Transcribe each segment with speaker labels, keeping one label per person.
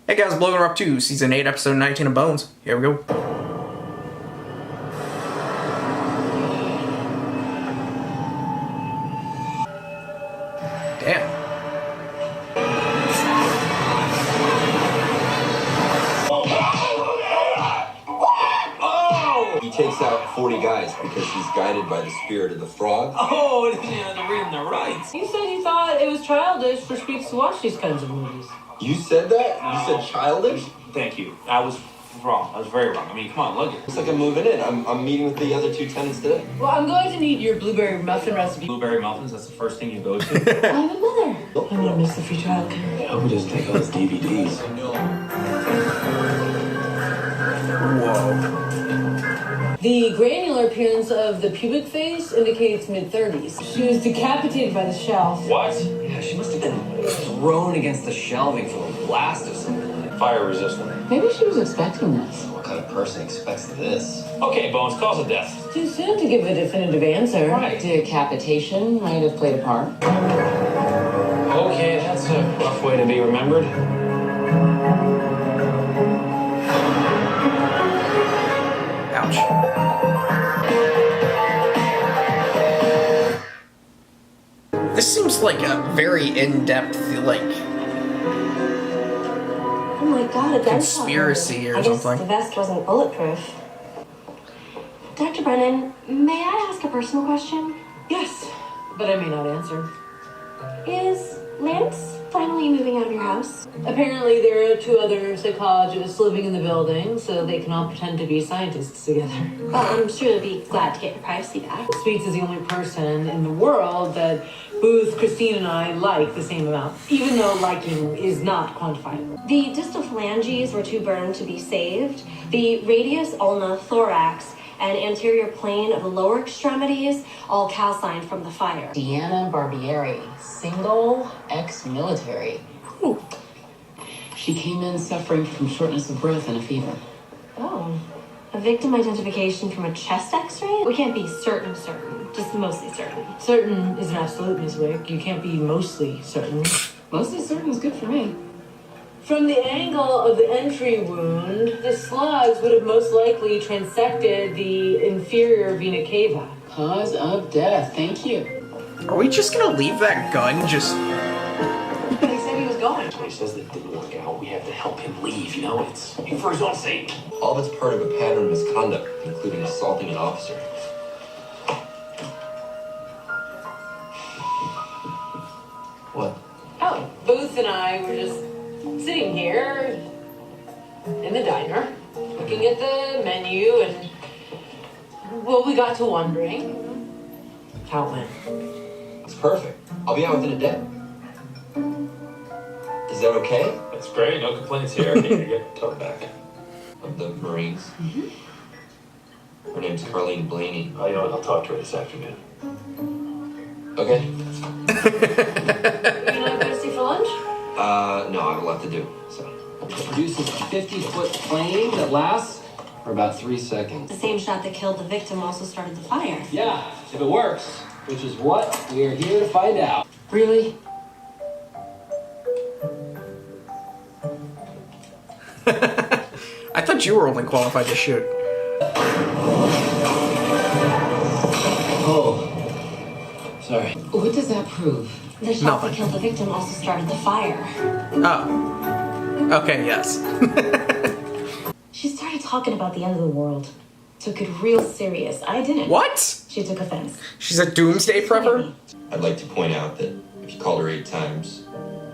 Speaker 1: Hey guys, Logan Rock 2, Season 8, Episode 19 of Bones. Here we go. Damn.
Speaker 2: Oh! He takes out 40 guys because he's guided by the spirit of the frog.
Speaker 3: Oh, they're reading the rights.
Speaker 4: You said you thought it was childish for Speaks to watch these kinds of movies.
Speaker 2: You said that? You said childish?
Speaker 3: Thank you. I was wrong. I was very wrong. I mean, come on, look at it.
Speaker 2: Looks like I'm moving in. I'm meeting with the other two tenants today.
Speaker 4: Well, I'm going to need your blueberry muffin recipe.
Speaker 3: Blueberry muffins, that's the first thing you go to.
Speaker 4: I'm a mother. I'm gonna miss the free childcare.
Speaker 3: I hope he doesn't take all his DVDs.
Speaker 1: Whoa.
Speaker 4: The granular appearance of the pubic face indicates mid-30s. She was decapitated by the shelf.
Speaker 3: What?
Speaker 5: Yeah, she must have been thrown against the shelving from a blast of some kind.
Speaker 3: Fire resistant.
Speaker 4: Maybe she was expecting this.
Speaker 5: What kind of person expects this?
Speaker 3: Okay, Bones, cause of death.
Speaker 4: Too soon to give a definitive answer.
Speaker 3: Right.
Speaker 4: Decapitation might have played a part.
Speaker 3: Okay, that's a rough way to be remembered.
Speaker 1: Ouch. This seems like a very in-depth, like,
Speaker 6: Oh my god, a gunshot
Speaker 1: conspiracy or
Speaker 6: I guess
Speaker 1: something.
Speaker 6: the vest wasn't bulletproof. Dr. Brennan, may I ask a personal question?
Speaker 4: Yes, but I may not answer.
Speaker 6: Is Lance finally moving out of your house?
Speaker 4: Apparently, there are two other psychologists living in the building, so they can all pretend to be scientists together.
Speaker 6: Well, I'm sure they'll be glad to get your privacy back.
Speaker 4: Speaks is the only person in the world that Booth, Christine, and I like the same amount, even though liking is not quantifiable.
Speaker 6: The distal phalanges were too burned to be saved. The radius, ulna, thorax, and anterior plane of the lower extremities all calcined from the fire.
Speaker 7: Deanna Barbieri, single, ex-military.
Speaker 4: Ooh.
Speaker 7: She came in suffering from shortness of breath and a fever.
Speaker 6: Oh. A victim identification from a chest x-ray? We can't be certain, just mostly certain.
Speaker 4: Certain is an absolute, Ms. Wick. You can't be mostly certain.
Speaker 7: Mostly certain is good for me.
Speaker 4: From the angle of the entry wound, the slugs would have most likely transected the inferior vena cava.
Speaker 7: Cause of death, thank you.
Speaker 1: Are we just gonna leave that gun just...
Speaker 4: He said he was going.
Speaker 3: He says that it didn't work out. We have to help him leave, you know? It's for his own sake.
Speaker 2: All of it's part of a pattern of misconduct, including assaulting an officer. What?
Speaker 4: Oh, Booth and I were just sitting here in the diner, looking at the menu, and, well, we got to wondering how it went.
Speaker 2: It's perfect. I'll be out within a day. Is that okay?
Speaker 3: That's great. No complaints here. I need to get towed back.
Speaker 2: Of the Marines? Mm-hmm. Her name's Carlene Blaney.
Speaker 3: Oh, you know what? I'll talk to her this afternoon.
Speaker 2: Okay.
Speaker 4: You not go to see for lunch?
Speaker 2: No, I have a lot to do, so.
Speaker 5: Produces a 50-foot flame that lasts for about 3 seconds.
Speaker 6: The same shot that killed the victim also started the fire.
Speaker 5: Yeah, if it works, which is what we are here to find out.
Speaker 4: Really?
Speaker 1: I thought you were only qualified to shoot.
Speaker 5: Oh, sorry.
Speaker 7: What does that prove?
Speaker 6: The shot
Speaker 1: Nothing.
Speaker 6: that killed the victim also started the fire.
Speaker 1: Oh. Okay, yes.
Speaker 6: She started talking about the end of the world. Took it real serious. I didn't.
Speaker 1: What?
Speaker 6: She took offense.
Speaker 1: She's a doomsday prepper?
Speaker 2: I'd like to point out that if you called her 8 times,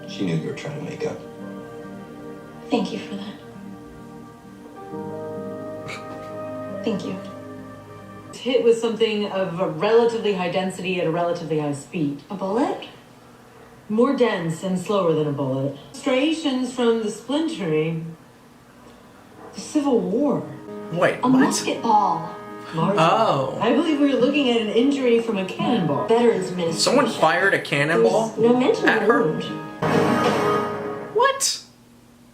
Speaker 2: she knew you were trying to make up.
Speaker 6: Thank you for that. Thank you.
Speaker 4: Hit with something of a relatively high density at a relatively high speed.
Speaker 6: A bullet?
Speaker 4: More dense and slower than a bullet. Striations from the splintering. The Civil War.
Speaker 1: Wait,
Speaker 6: A
Speaker 1: what?
Speaker 6: musket ball.
Speaker 1: Oh.
Speaker 4: I believe we were looking at an injury from a cannonball.
Speaker 6: Veterans Administration.
Speaker 1: Someone fired a cannonball?
Speaker 6: There's no mention
Speaker 1: at
Speaker 6: of the
Speaker 1: her?
Speaker 6: wound.
Speaker 1: What?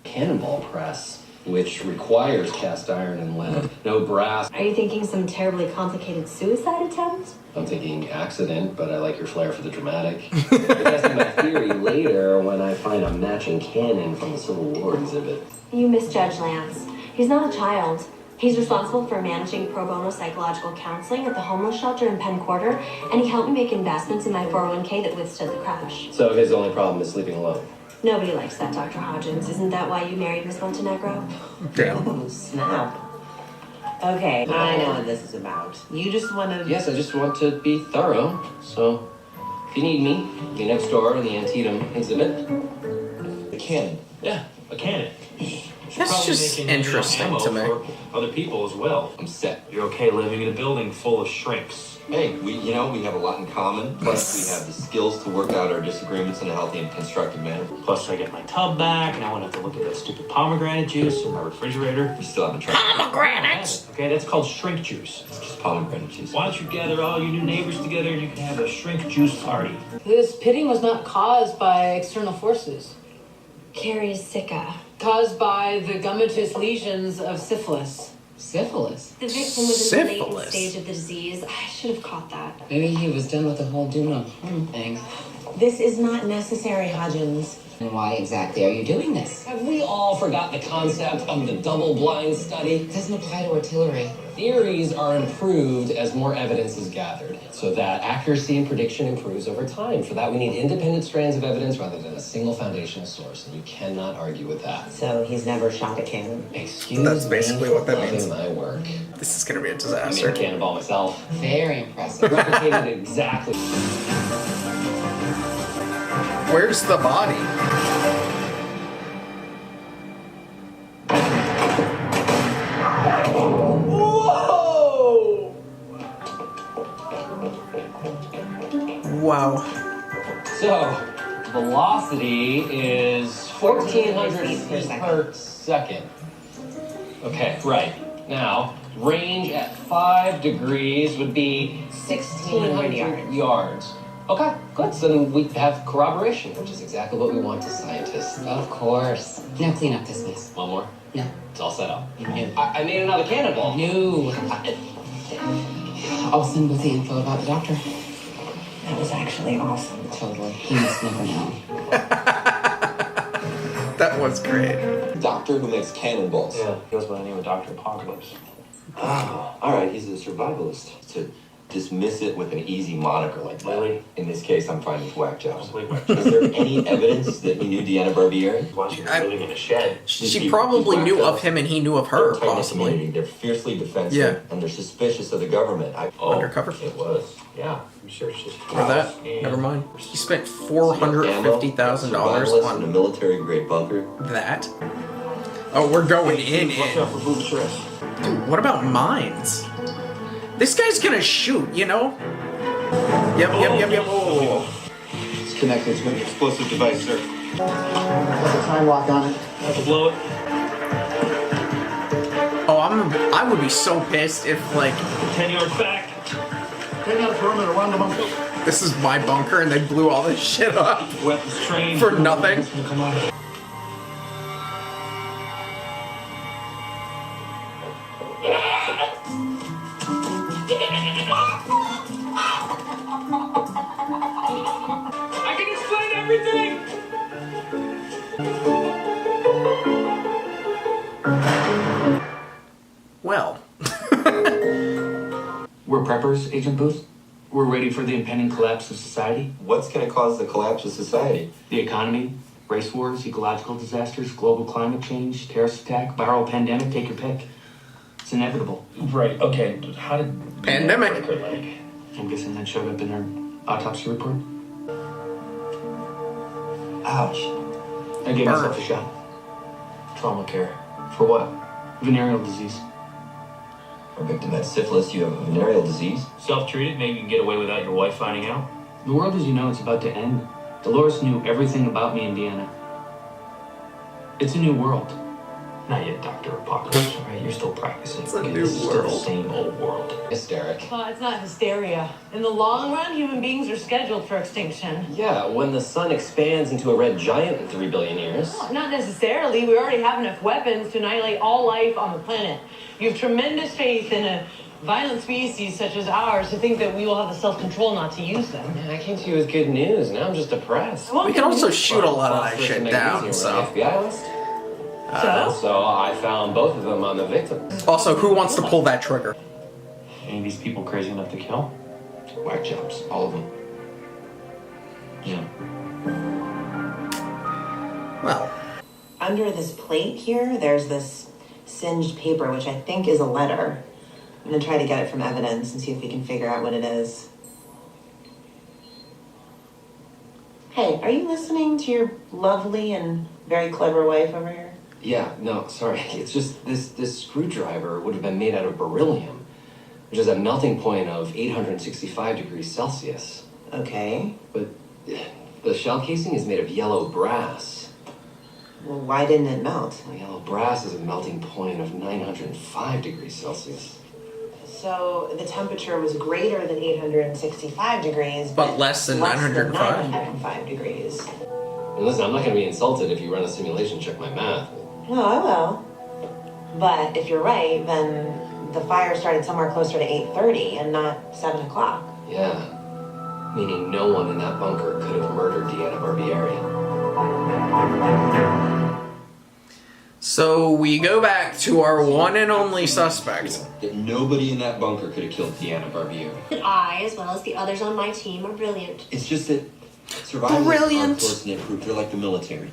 Speaker 5: Cannonball press. which requires cast iron and lead. No brass.
Speaker 6: Are you thinking some terribly complicated suicide attempt?
Speaker 5: I'm thinking accident, but I like your flair for the dramatic. I'm testing my theory later when I find a matching cannon from the Civil War exhibit.
Speaker 6: You misjudge Lance. He's not a child. He's responsible for managing pro bono psychological counseling at the homeless shelter in Penn Quarter, and he helped me make investments in my 401k that withstood the crash.
Speaker 5: So his only problem is sleeping alone.
Speaker 6: Nobody likes that, Dr. Hodgins. Isn't that why you married Miss Montenegro?
Speaker 8: Oh, snap. Okay, I know what this is about. You just want to...
Speaker 5: Yes, I just want to be thorough. So if you need me, be next door to the Antietam exhibit.
Speaker 2: The cannon.
Speaker 3: Yeah, a cannon.
Speaker 1: That's just interesting to me.
Speaker 3: For other people as well.
Speaker 5: I'm set.
Speaker 3: You're okay living in a building full of shrinks.
Speaker 2: Hey, we have a lot in common. Plus, we have the skills to work out our disagreements in a healthy and constructive manner.
Speaker 3: Plus, I get my tub back, and I won't have to look at that stupid pomegranate juice in my refrigerator.
Speaker 2: We still haven't tried.
Speaker 1: Pomegranates!
Speaker 3: Okay, that's called shrink juice.
Speaker 2: It's just pomegranate juice.
Speaker 3: Why don't you gather all your new neighbors together and you can have a shrink juice party?
Speaker 4: This pitting was not caused by external forces,
Speaker 6: Carrie's sicca.
Speaker 4: caused by the gummatous lesions of syphilis.
Speaker 7: Syphilis?
Speaker 6: The victim was in the latent
Speaker 1: Syphilis.
Speaker 6: stage of the disease. I should have caught that.
Speaker 7: Maybe he was done with the whole do no harm thing.
Speaker 8: This is not necessary, Hodgins.
Speaker 7: And why exactly are you doing this?
Speaker 5: Have we all forgot the concept of the double-blind study?
Speaker 7: It doesn't apply to artillery.
Speaker 5: Theories are improved as more evidence is gathered, so that accuracy in prediction improves over time. For that, we need independent strands of evidence rather than a single foundational source, and you cannot argue with that.
Speaker 8: So he's never shot a cannon.
Speaker 5: Excuse
Speaker 1: That's
Speaker 5: me
Speaker 1: basically
Speaker 5: for
Speaker 1: what that
Speaker 5: plugging
Speaker 1: means.
Speaker 5: my work.
Speaker 1: This is gonna be a
Speaker 5: I made a
Speaker 1: disaster.
Speaker 5: cannonball myself.
Speaker 7: Very impressive.
Speaker 5: Replicated it exactly.
Speaker 1: Where's the body?
Speaker 3: Whoa!
Speaker 1: Wow.
Speaker 5: So, velocity is 1,400 feet per second. Okay, right. Now, range at 5 degrees would be 1,600 yards. Okay, good. So then we have corroboration, which is exactly what we want as scientists.
Speaker 7: Of course. Now clean up this mess.
Speaker 5: One more?
Speaker 7: No.
Speaker 5: It's all set up.
Speaker 7: No.
Speaker 5: I made another cannonball.
Speaker 7: No. I'll send with the info about the doctor.
Speaker 8: That was actually awesome.
Speaker 7: Totally. He must never know.
Speaker 1: That was great.
Speaker 2: Doctor who makes cannonballs.
Speaker 3: Yeah, he goes by the name of Dr. Apocalypse.
Speaker 2: Oh, all right, he's a survivalist. To dismiss it with an easy moniker like that.
Speaker 3: Really?
Speaker 2: In this case, I'm fine with whack jobs.
Speaker 3: Complete whack
Speaker 2: Is there any evidence that he knew Deanna Barbieri?
Speaker 3: Why she was
Speaker 1: I-
Speaker 3: living in a shed.
Speaker 1: She probably knew of him and he knew of her,
Speaker 2: They're a tight-knit
Speaker 1: possibly.
Speaker 2: community. They're fiercely defensive,
Speaker 1: Yeah.
Speaker 2: and they're suspicious of the government.
Speaker 1: Undercover.
Speaker 3: It was. Yeah, I'm sure it's just.
Speaker 1: Or that.
Speaker 3: And
Speaker 1: Never mind. He spent $450,000
Speaker 2: in a
Speaker 1: on
Speaker 2: military-grade bunker.
Speaker 1: that. Oh, we're going in.
Speaker 3: Watch out for boom stress.
Speaker 1: Dude, what about mines? This guy's gonna shoot, you know? Yep. Oh.
Speaker 9: It's connected to an explosive device, sir.
Speaker 10: There's a time lock on it.
Speaker 3: Have to blow it.
Speaker 1: Oh, I would be so pissed if, like,
Speaker 3: 10 yards back.
Speaker 10: Take out a perimeter around the bunker.
Speaker 1: this is my bunker and they blew all this shit up
Speaker 3: Weapons trained.
Speaker 1: for nothing.
Speaker 3: Come on. I can explain everything!
Speaker 1: Well.
Speaker 11: We're preppers, Agent Booth. We're ready for the impending collapse of society.
Speaker 2: What's going to cause the collapse of society?
Speaker 11: The economy, race wars, ecological disasters, global climate change, terrorist attack, viral pandemic, take your pick. It's inevitable.
Speaker 3: Right, okay. How did...
Speaker 1: Pandemic.
Speaker 3: break her leg?
Speaker 11: I'm guessing that showed up in her autopsy report.
Speaker 2: Ouch.
Speaker 11: I gave
Speaker 1: Burn.
Speaker 11: myself a shot.
Speaker 3: Trauma care. For what?
Speaker 11: Venereal disease.
Speaker 2: A victim had syphilis, you have a venereal disease.
Speaker 3: Self-treated? Maybe you can get away without your wife finding out?
Speaker 11: The world as you know it's about to end. Dolores knew everything about me and Deanna. It's a new world.
Speaker 3: Not yet, Dr. Apocalypse, right? You're still practicing.
Speaker 1: It's a new
Speaker 3: This is still the
Speaker 1: world.
Speaker 3: same old world.
Speaker 5: Hysteric.
Speaker 4: It's not hysteria. In the long run, human beings are scheduled for extinction.
Speaker 5: Yeah, when the sun expands into a red giant in 3 billion years.
Speaker 4: Oh, not necessarily. We already have enough weapons to annihilate all life on the planet. You have tremendous faith in a violent species such as ours to think that we will have the self-control not to use them.
Speaker 5: Man, I came to you with good news. Now I'm just depressed.
Speaker 1: We can also shoot a lot of that shit down, so.
Speaker 5: FBI list. So I found both of them on the victims.
Speaker 1: Also, who wants to pull that trigger?
Speaker 3: Any of these people crazy enough to kill?
Speaker 2: Whack jobs, all of them.
Speaker 3: Yeah.
Speaker 1: Well,
Speaker 8: Under this plate here, there's this singed paper, which I think is a letter. I'm gonna try to get it from evidence and see if we can figure out what it is. Hey, are you listening to your lovely and very clever wife over here?
Speaker 5: Yeah, no, sorry. It's just this screwdriver would have been made out of beryllium, which is a melting point of 865 degrees Celsius.
Speaker 8: Okay.
Speaker 5: But the shell casing is made of yellow brass.
Speaker 8: Well, why didn't it melt?
Speaker 5: Well, yellow brass is a melting point of 905 degrees Celsius.
Speaker 8: So the temperature was greater than 865 degrees,
Speaker 1: but less than 905.
Speaker 8: 905 degrees.
Speaker 5: And listen, I'm not going to be insulted if you run a simulation check my math.
Speaker 8: No, I will. But if you're right, then the fire started somewhere closer to 8:30 and not 7 o'clock.
Speaker 5: Yeah. Meaning no one in that bunker could have murdered Deanna Barbieri.
Speaker 1: So we go back to our one and only suspect.
Speaker 2: That nobody in that bunker could have killed Deanna Barbieri.
Speaker 6: I, as well as the others on my team, are brilliant.
Speaker 2: It's just that survivors
Speaker 1: Brilliant.
Speaker 2: aren't close-knit group. They're like the military.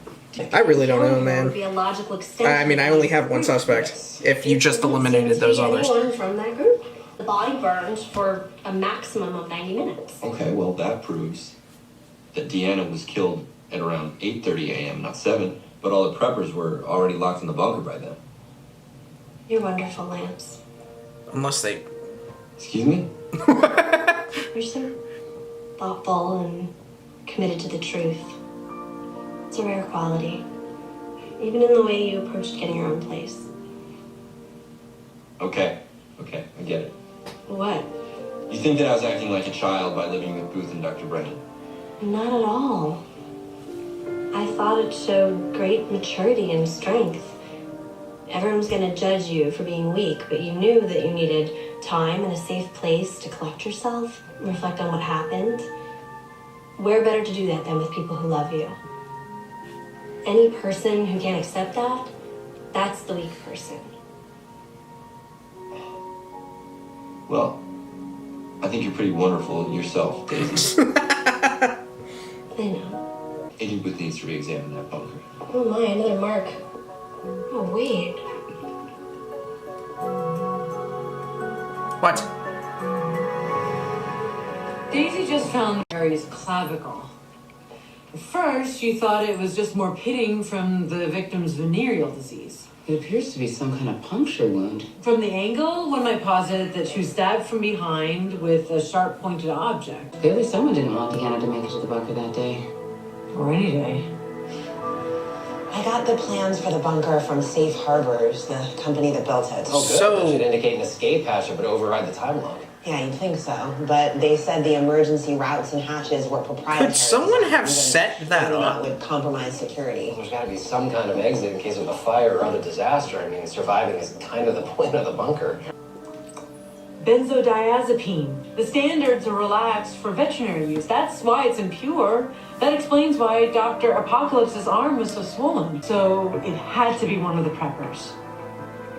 Speaker 1: I really don't know,
Speaker 6: Would
Speaker 1: man.
Speaker 6: be a logical extension.
Speaker 1: I mean, I only have one suspect. If you just eliminated those others.
Speaker 6: Anyone from that group. The body burned for a maximum of 90 minutes.
Speaker 2: Okay, well, that proves that Deanna was killed at around 8:30 a.m., not 7, but all the preppers were already locked in the bunker by then.
Speaker 6: You're wonderful, Lance.
Speaker 1: Unless they...
Speaker 2: Excuse me?
Speaker 6: You're so thoughtful and committed to the truth. It's a rare quality. Even in the way you approached getting your own place.
Speaker 2: Okay, I get it.
Speaker 6: What?
Speaker 2: You think that I was acting like a child by living with Booth and Dr. Brennan?
Speaker 6: Not at all. I thought it showed great maturity and strength. Everyone's gonna judge you for being weak, but you knew that you needed time and a safe place to collect yourself, reflect on what happened. Where better to do that than with people who love you? Any person who can't accept that, that's the weak person.
Speaker 2: Well, I think you're pretty wonderful yourself, Daisy.
Speaker 6: I know.
Speaker 2: Agent Booth needs to re-examine that bunker.
Speaker 6: Oh my, another mark. Oh wait.
Speaker 1: What?
Speaker 4: Daisy just found Mary's clavicle. At first, she thought it was just more pitting from the victim's venereal disease.
Speaker 7: It appears to be some kind of puncture wound.
Speaker 4: From the angle, one might posit that she was stabbed from behind with a sharp-pointed object.
Speaker 7: Clearly someone didn't want Deanna to make it to the bunker that day.
Speaker 4: Or any day.
Speaker 8: I got the plans for the bunker from Safe Harbors, the company that built it.
Speaker 5: Oh, good.
Speaker 1: So-
Speaker 5: That should indicate an escape hatch but override the time lock.
Speaker 8: Yeah, you'd think so. But they said the emergency routes and hatches were proprietary.
Speaker 1: Could someone have
Speaker 8: Even
Speaker 1: set that
Speaker 8: maybe
Speaker 1: up?
Speaker 8: not would compromise security.
Speaker 5: There's got to be some kind of exit in case of a fire or other disaster. I mean, surviving is kind of the point of the bunker.
Speaker 4: Benzodiazepine. The standards are relaxed for veterinary use. That's why it's impure. That explains why Dr. Apocalypse's arm was so swollen. So it had to be one of the preppers.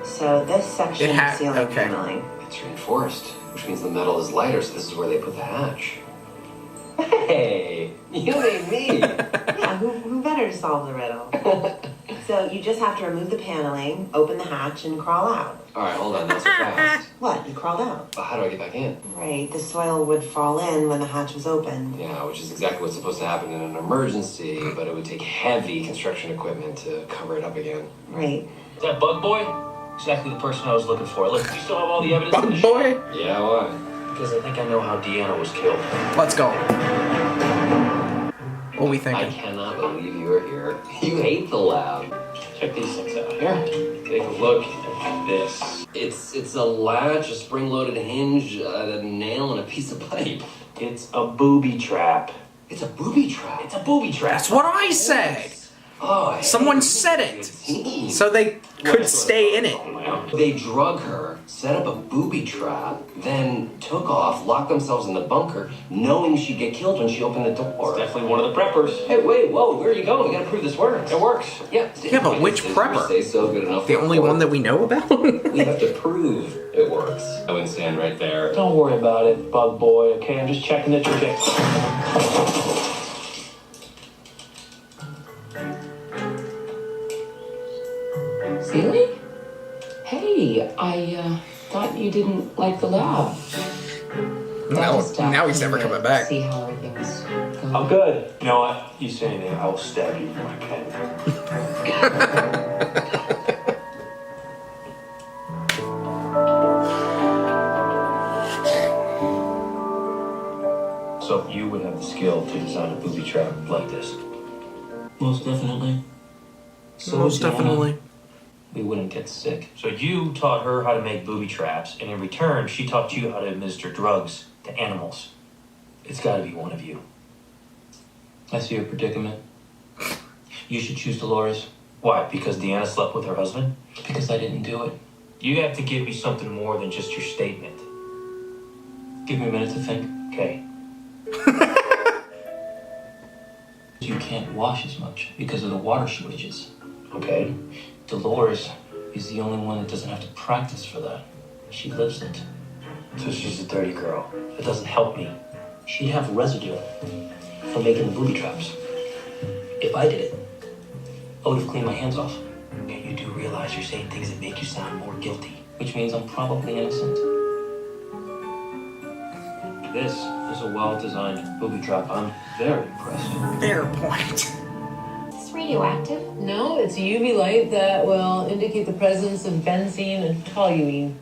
Speaker 8: So this section is ceiling
Speaker 1: okay.
Speaker 8: paneling.
Speaker 5: It's reinforced, which means the metal is lighter, so this is where they put the hatch. Hey, you made me.
Speaker 8: Yeah, who better to solve the riddle? So you just have to remove the paneling, open the hatch, and crawl out.
Speaker 5: All right, hold on, not so fast.
Speaker 8: What? You crawled out?
Speaker 5: But how do I get back in?
Speaker 8: Right, the soil would fall in when the hatch was opened.
Speaker 5: Yeah, which is exactly what's supposed to happen in an emergency, but it would take heavy construction equipment to cover it up again.
Speaker 8: Right.
Speaker 3: Is that Bug Boy? Exactly the person I was looking for. Look, do you still have all the evidence in the
Speaker 1: Bug
Speaker 3: ship?
Speaker 1: boy?
Speaker 5: Yeah, why?
Speaker 3: Because I think I know how Deanna was killed.
Speaker 1: Let's go. What are we
Speaker 5: I
Speaker 1: thinking?
Speaker 5: cannot believe you are here. You hate the lab.
Speaker 3: Check these things out. Here.
Speaker 5: Take a look at this. It's a latch, a spring-loaded hinge, a nail, and a piece of pipe.
Speaker 11: It's a booby trap.
Speaker 5: It's a booby trap.
Speaker 11: It's a booby trap.
Speaker 1: That's what I said.
Speaker 5: Oh,
Speaker 1: Someone said it, so they could stay in it.
Speaker 5: They drug her, set up a booby trap, then took off, locked themselves in the bunker, knowing she'd get killed when she opened the door.
Speaker 11: It's definitely one of the preppers.
Speaker 5: Hey, wait, whoa, where are you going? We gotta prove this works.
Speaker 11: It works.
Speaker 5: Yeah.
Speaker 1: Yeah, but which prepper?
Speaker 5: Say so good enough.
Speaker 1: The only one that we know about?
Speaker 5: We have to prove it works. I wouldn't stand right there.
Speaker 11: Don't worry about it, bug boy, okay? I'm just checking the trajectory.
Speaker 7: Really? Hey, I thought you didn't like the lab.
Speaker 1: Now he's never coming back.
Speaker 7: See how everything's going.
Speaker 11: I'm good. You know what? You say anything, I will stab you with my pen. So you would have the skill to design a booby trap like this?
Speaker 7: Most definitely.
Speaker 11: So
Speaker 1: Most definitely.
Speaker 11: we wouldn't get sick. So you taught her how to make booby traps, and in return, she taught you how to administer drugs to animals. It's got to be one of you. I see your predicament. You should choose Dolores. Why? Because Deanna slept with her husband? Because I didn't do it. You have to give me something more than just your statement. Give me a minute to think. Okay. You can't wash as much because of the water shortages. Okay. Dolores is the only one that doesn't have to practice for that. She lives it. So she's a dirty girl. That doesn't help me. She'd have residue from making the booby traps. If I did it, I would have cleaned my hands off. And you do realize you're saying things that make you sound more guilty, which means I'm probably innocent. This is a well-designed booby trap. I'm very impressed.
Speaker 1: Fair point.
Speaker 6: It's radioactive.
Speaker 4: No, it's a UV light that will indicate the presence of benzene and toluene.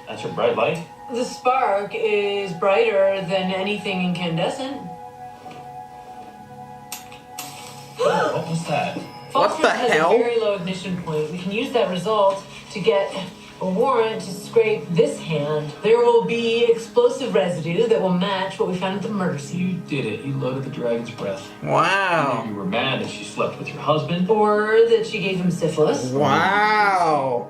Speaker 11: That's your bright light?
Speaker 4: The spark is brighter than anything incandescent.
Speaker 11: What was that?
Speaker 1: What the
Speaker 4: Phosphorus has
Speaker 1: hell?
Speaker 4: a very low ignition point. We can use that result to get a warrant to scrape this hand. There will be explosive residue that will match what we found at the murder scene.
Speaker 11: You did it. You loaded the dragon's breath.
Speaker 1: Wow.
Speaker 11: You were mad that she slept with your husband.
Speaker 4: Or that she gave him syphilis.
Speaker 1: Wow.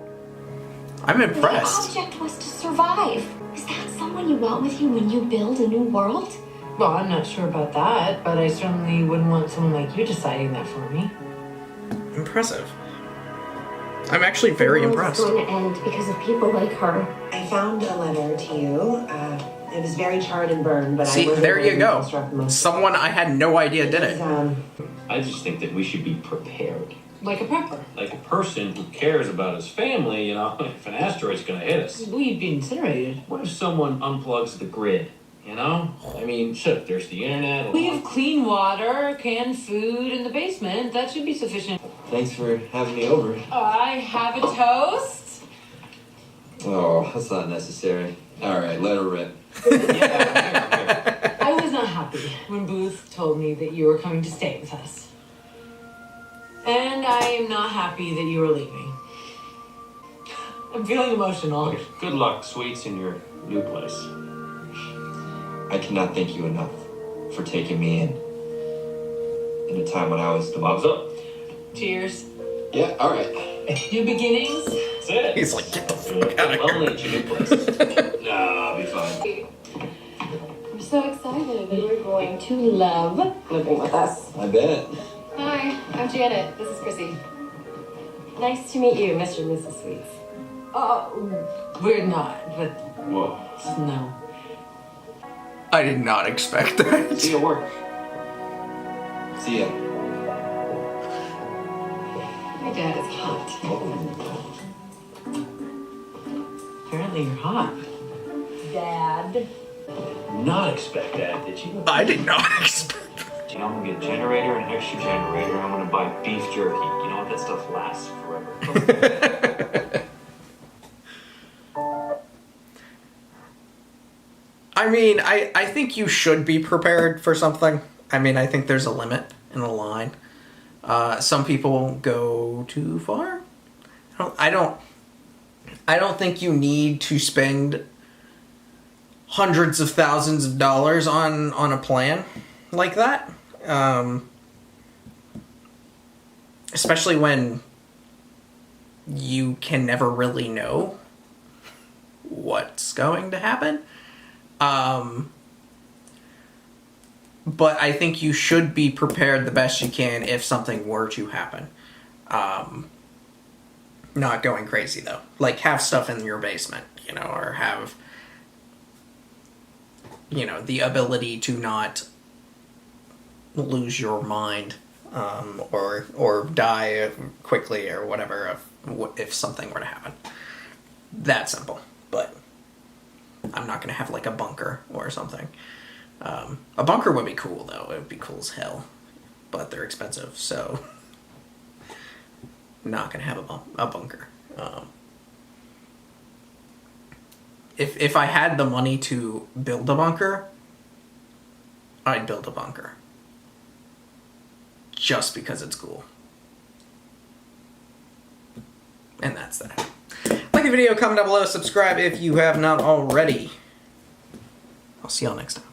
Speaker 1: I'm
Speaker 6: The
Speaker 1: impressed.
Speaker 6: object was to survive. Is that someone you want with you when you build a new world?
Speaker 4: Well, I'm not sure about that, but I certainly wouldn't want someone like you deciding that for me.
Speaker 1: Impressive. I'm actually very impressed.
Speaker 6: It's going to end because of people like her.
Speaker 8: I found a letter to you. It was very charred and burned, but
Speaker 1: See,
Speaker 8: I was
Speaker 1: there
Speaker 8: able
Speaker 1: you
Speaker 8: to
Speaker 1: go.
Speaker 8: reconstruct most of it.
Speaker 1: Someone I had no idea did it.
Speaker 11: I just think that we should be prepared.
Speaker 4: Like a prepper.
Speaker 11: Like a person who cares about his family, you know, if an asteroid's gonna hit us.
Speaker 4: We'd be incinerated.
Speaker 11: What if someone unplugs the grid? You know? I mean, shit, there's the internet.
Speaker 4: We have clean water, canned food in the basement. That should be sufficient.
Speaker 2: Thanks for having me over.
Speaker 4: I have a toast.
Speaker 2: Oh, that's not necessary. All right, let her rip.
Speaker 4: I was not happy when Booth told me that you were coming to stay with us. And I am not happy that you are leaving. I'm feeling emotional.
Speaker 11: Okay, good luck, sweets, in your new place.
Speaker 2: I cannot thank you enough for taking me in a time when I was the
Speaker 11: Thumbs up.
Speaker 4: Cheers.
Speaker 2: Yeah, all right.
Speaker 4: New beginnings.
Speaker 11: That's it.
Speaker 1: He's like, get the
Speaker 11: Feel
Speaker 1: fuck out of
Speaker 11: lonely
Speaker 1: here.
Speaker 11: at your new place.
Speaker 2: Nah, I'll be fine.
Speaker 6: I'm so excited. You're going to love living with us.
Speaker 2: I bet.
Speaker 6: Hi, I'm Janet. This is Chrissy. Nice to meet you, Mr. and Mrs. Sweets.
Speaker 4: We're not, but
Speaker 11: Whoa.
Speaker 4: no.
Speaker 1: I did not expect that.
Speaker 11: See you at work.
Speaker 2: See ya.
Speaker 6: My dad is hot.
Speaker 4: Apparently you're hot. Dad.
Speaker 11: Not expect that, did you?
Speaker 1: I did not expect that.
Speaker 11: You know, I'm gonna get a generator and an extra generator. I'm gonna buy beef jerky. You know what? That stuff lasts forever.
Speaker 1: I mean, I think you should be prepared for something. I mean, I think there's a limit in the line. Some people go too far. I don't think you need to spend hundreds of thousands of dollars on a plan like that. Especially when you can never really know what's going to happen. But I think you should be prepared the best you can if something were to happen. Not going crazy, though. Like, have stuff in your basement, you know, or have, you know, the ability to not lose your mind, or die quickly or whatever if something were to happen. That simple. But I'm not going to have, like, a bunker or something. A bunker would be cool, though. It would be cool as hell. But they're expensive, so not going to have a bunker. If I had the money to build a bunker, I'd build a bunker. Just because it's cool. And that's that. Like the video, comment down below, subscribe if you have not already. I'll see y'all next time.